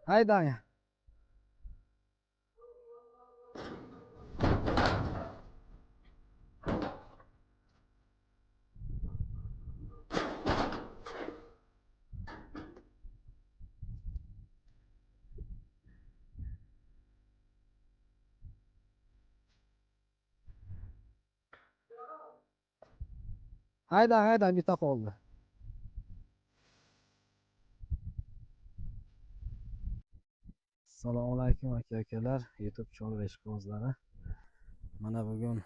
Haydang. Haydang, bitta qoldi. Assalomu alaykum aka-ukalar, YouTube chol va ishqibozlari. Mana bugun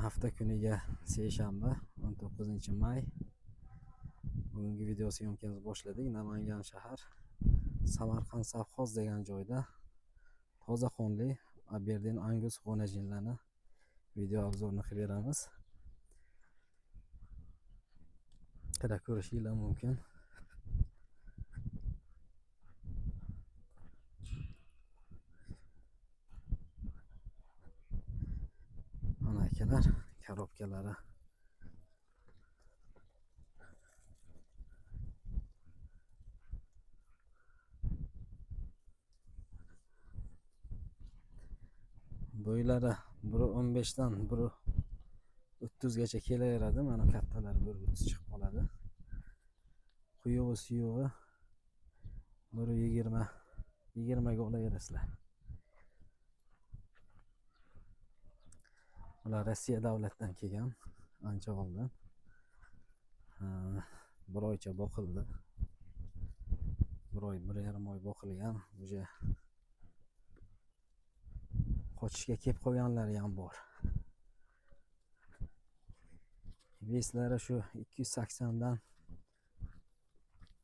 hafta kuniga seshanba, 19-may. Bugungi video syomkamizni boshladik. Namangan shahar Samarqand Savxoz degan joyda toza qonli Aberdin Angus g'onajinlarni video obzorini qilib beramiz. Qarab ko'rishingiz mumkin. Mana akalar, korobkalari. Bo'ylari 1.15 dan 1.30 gacha kelaveradi. Mana kattalar 1.30 chiqib qoladi. Quyug'i suyug'i 1.20 ga olaverasizlar. Ular Rossiya davlatidan kelgan, ancha oldin. Bir oycha boqildi. 1.5 oy boqilgan. Uje qochishga kelib qolganlari ham bor. Veslari shu 280 dan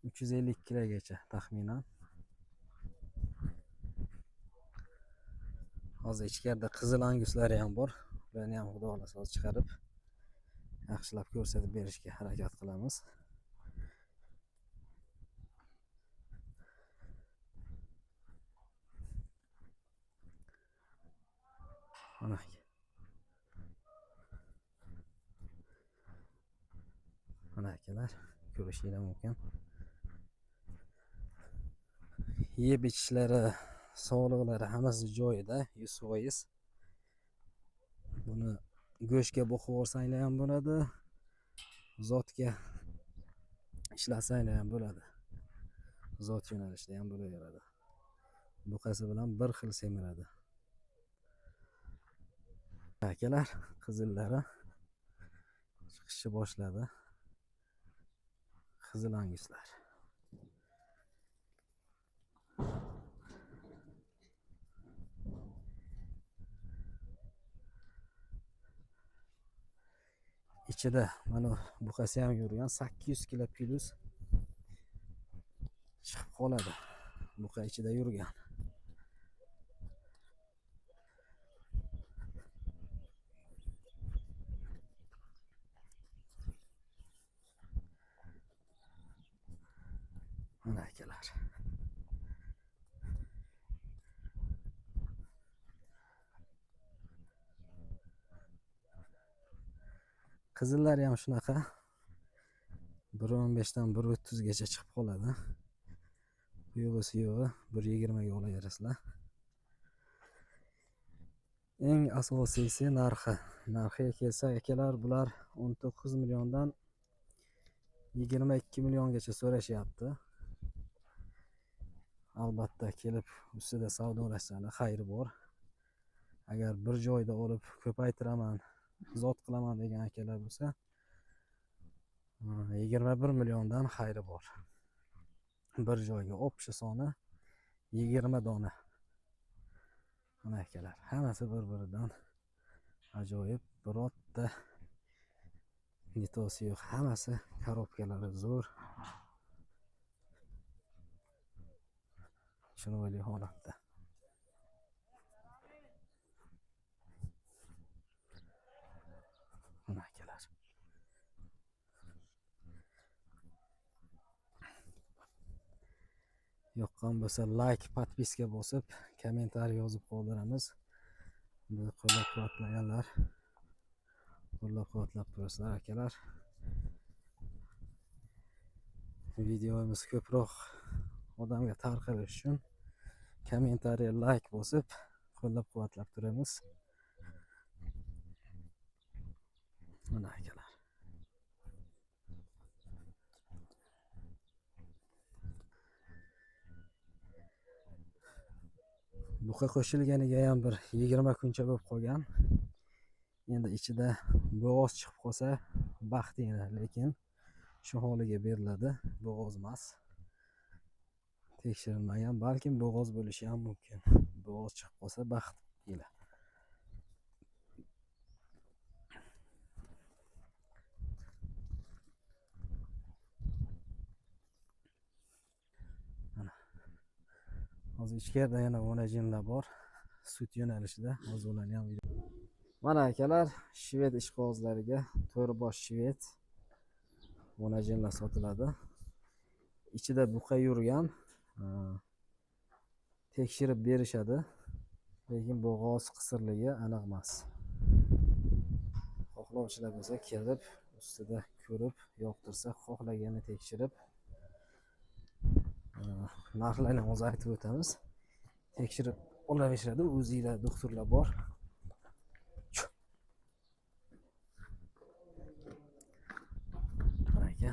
350 kilogacha taxminan. Hozir ichkarida qizil anguslari ham bor. Ularni ham xudo xolasa chiqarib yaxshilab ko'rsatib berishga harakat qilamiz. Mana akalar, ko'rishingiz mumkin. Yeb ichishlari, sog'liqlari hammasi joyida, 100%. Buni go'shtga boqib olsanglar ham bo'ladi, zotga ishlasanglar ham bo'ladi. Zot yo'nalishida ham bo'laveradi. Buqasi bilan bir xil semiradi. Akalar, qizillari chiqishni boshladi. Qizil anguslar. Ichida mana buqasi ham yurgan 800 kilo plus chiqib qoladi. Buqa ichida yurgan. Mana akalar. Qizillari ham shunaqa. 1.15 dan 1.30 gacha chiqib qoladi. Quyug'i suyug'i 1.20 ga olaverasizlar. Eng asosiysi narxi. Narxiga kelsa akalar, bular 19 milliondan 22 milliongacha so'rashyapti. Albatta kelib ustida savdolashsanglar xayri bor. Agar bir joyda olib ko'paytiraman, zot qilaman degan akalar bo'lsa, 21 milliondan xayri bor. Bir joyga opchi soni 20 dona. Mana akalar, hammasi bir-biridan ajoyib, birorta nitosi yo'q, hammasi korobkalari zo'r. Chiroyli holatda. Mana akalar. Yoqqan bo'lsa like, podpiska bosib, kommentariy yozib qoldiramiz. Bizni qo'llab-quvvatlaganlar, qo'llab-quvvatlab turasizlar akalar. Videomiz ko'proq odamga tarqalish uchun kommentariy, like bosib qo'llab-quvvatlab turamiz. Mana akalar. Buqa qo'shilganiga ham bir 20 kuncha bo'lib qolgan. Endi ichida bo'g'oz chiqib qolsa baxtinglar, lekin shu holiga beriladi. Bo'g'oz emas. Tekshirilmagan, balkim bo'g'oz bo'lishi ham mumkin. Bo'g'oz chiqib qolsa baxt ila. Mana. Hozir ichkarida yana vonajinlar bor. Sut yo'nalishida. Hozir ularni ham video. Mana akalar, shved ishqibozlariga to'rbosh shved vonajinlar sotiladi. Ichida buqa yurgan. Tekshirib berishadi, lekin bo'g'oz qisirligi aniq emas. Xohlovchilar bo'lsa kelib, ustida ko'rib, yoqtirsa, xohlagani tekshirib, narxlarni hozir aytib o'tamiz. Tekshirib olaverishadi, o'zinglar doktorlar bor. Aka.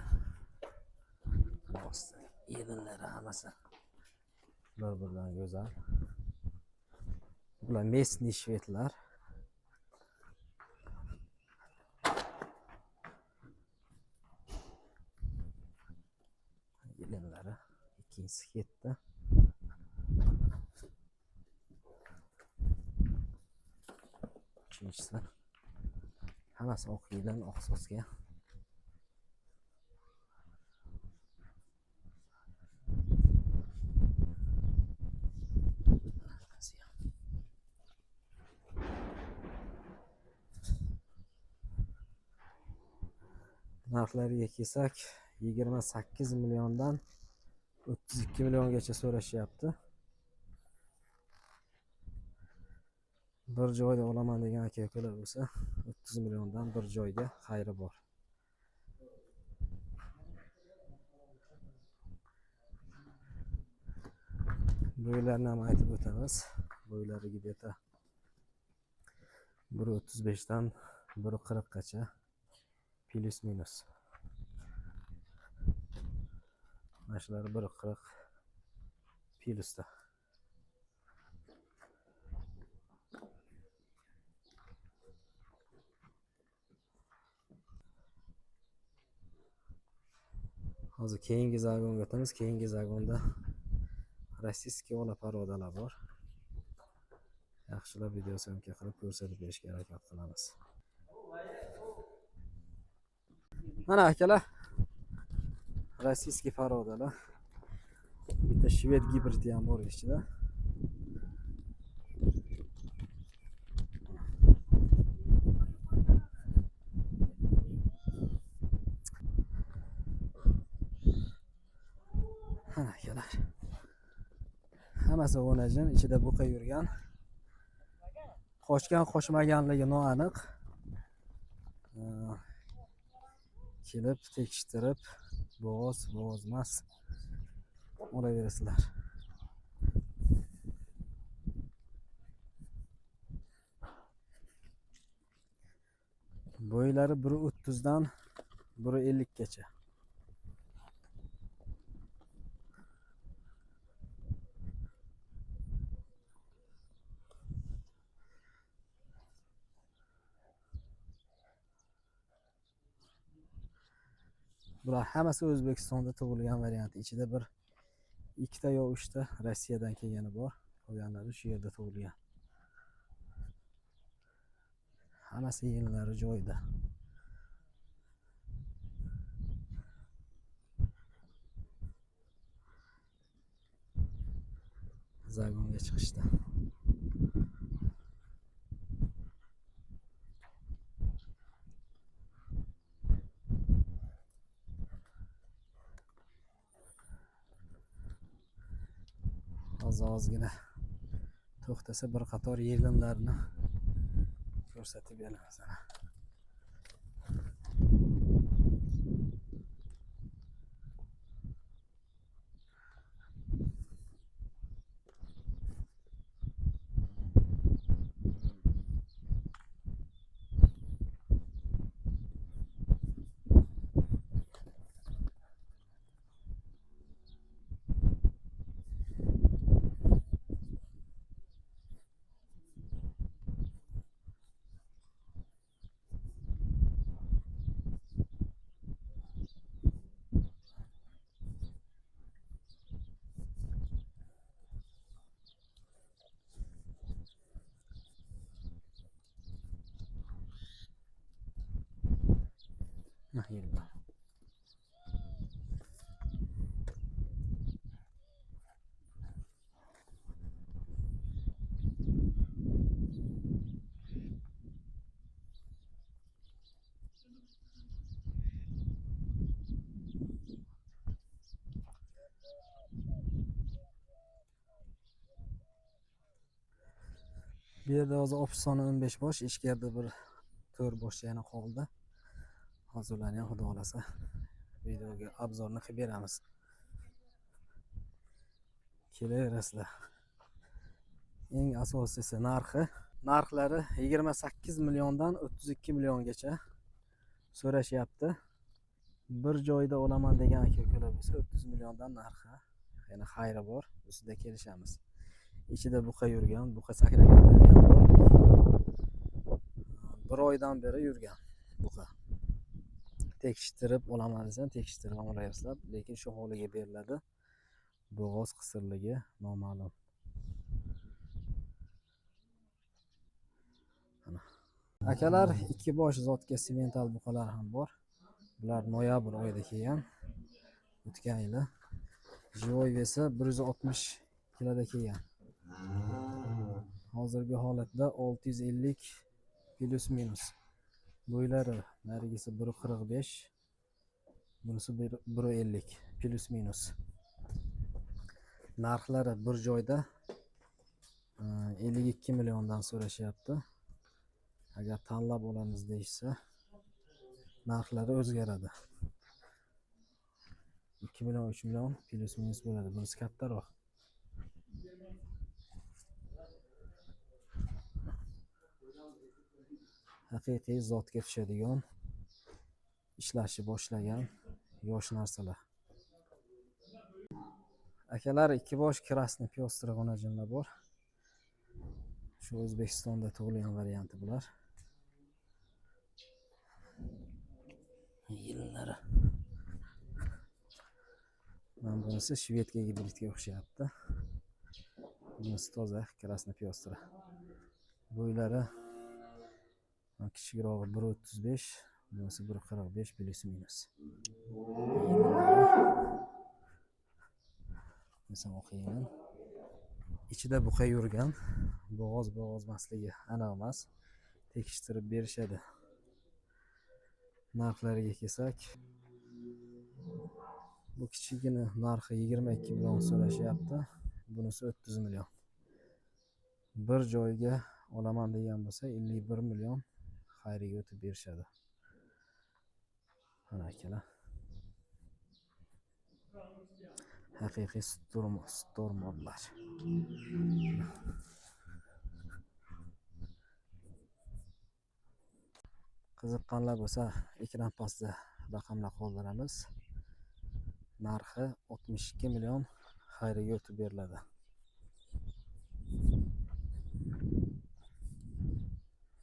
Yelinlari hammasi bir-biridan go'zal. Bular местный shvedlar. Yelinlari ikkinchisi ketdi. Uchinchisi. Hammasi oq yelin, oq sosga. Narxlariga kelsak, 28 milliondan 32 milliongacha so'rashyapti. Bir joyda olaman degan aka-ukalar bo'lsa, 30 milliondan bir joyga xayri bor. Bo'ylarini ham aytib o'tamiz. Bo'ylari где-то 1.35 dan 1.40 gacha. Plus minus. Mashlari 1.40 plusda. Hozir keyingi zagonga o'tamiz. Keyingi zagonda rossiyskiy ola parodalar bor. Yaxshilab video syomka qilib ko'rsatib berishga harakat qilamiz. Mana akalar, rossiyskiy parodalar. Bitta shved gibridi ham bor ichida. Mana akalar. Hammasi vonajin, ichida buqa yurgan. Qochgan qochmaganligi noaniq. Kelib tekshirib, bo'g'oz emas olaverasizlar. Bo'ylari 1.30 dan 1.50 gacha. Bular hammasi O'zbekistonda tug'ilgan variant. Ichida bir ikkita yo 3 ta Rossiyadan kelgani bor. Qolganlari shu yerda tug'ilgan. Hammasi yelinlari joyida. Zagonga chiqishdi. Ozgina to'xtasa bir qator yelinlarni ko'rsatib beramiz. Yillar. Bu yerda hozir ofis soni 15 bosh, ichkarida bir 4 boshcha yana qoldi. Hozir ularni ham xudo xolasa videoga obzorni qilib beramiz. Kelaverasizlar. Eng asosiysi narxi. Narxlari 28 milliondan 32 milliongacha so'rashyapti. Bir joyda olaman degan aka-ukalar bo'lsa 30 milliondan narxi. Yana xayri bor, ustida kelishamiz. Ichida buqa yurgan, buqa sakraganlar ham bor. Bir oydan beri yurgan buqa. Tekshirib olaman desam, tekshirib olasizlar, lekin shu holiga beriladi. Bo'g'oz qisirligi noma'lum. Akalar, ikki bosh zotga semental buqalar ham bor. Bular noyabr oyida kelgan. O'tgan yili. Jivoy esa 160 kiloda kelgan. Hozirgi holatda 650 plus minus. Bo'ylari narigisi 1.45, bunisi 1.50 plus minus. Narxlari bir joyda 52 milliondan so'rashyapti. Agar tanlab olamiz deyishsa, narxlari o'zgaradi. 2 million, 3 million plus minus bo'ladi. Bunisi kattaroq. Haqiqiy zotga tushadigan, ishlashni boshlagan yosh narsalar. Akalar, ikki bosh krasniy pyostrый g'onajinlar bor. Shu O'zbekistonda tug'ilgan varianti bular. Yillari. Mana bunisi shvedga gibridga o'xshayapti. Bunisi toza krasniy pyostrый. Bo'ylari kichikrog'i 1.35, bunisi 1.45 plus minus. Mesela o'qiyman. Ichida buqa yurgan, bo'g'ozmasligi aniq emas. Tekshirib berishadi. Narxlariga kelsak, bu kichigini narxi 22 million so'rashyapti. Bunisi 30 million. Bir joyga olaman degan bo'lsa 51 million xayriga o'tib berishadi. Mana akalar. Haqiqiy stormodlar. Qiziqqanlar bo'lsa, ekran pastida raqamlar qoldiramiz. Narxi 62 million xayriga o'tib beriladi.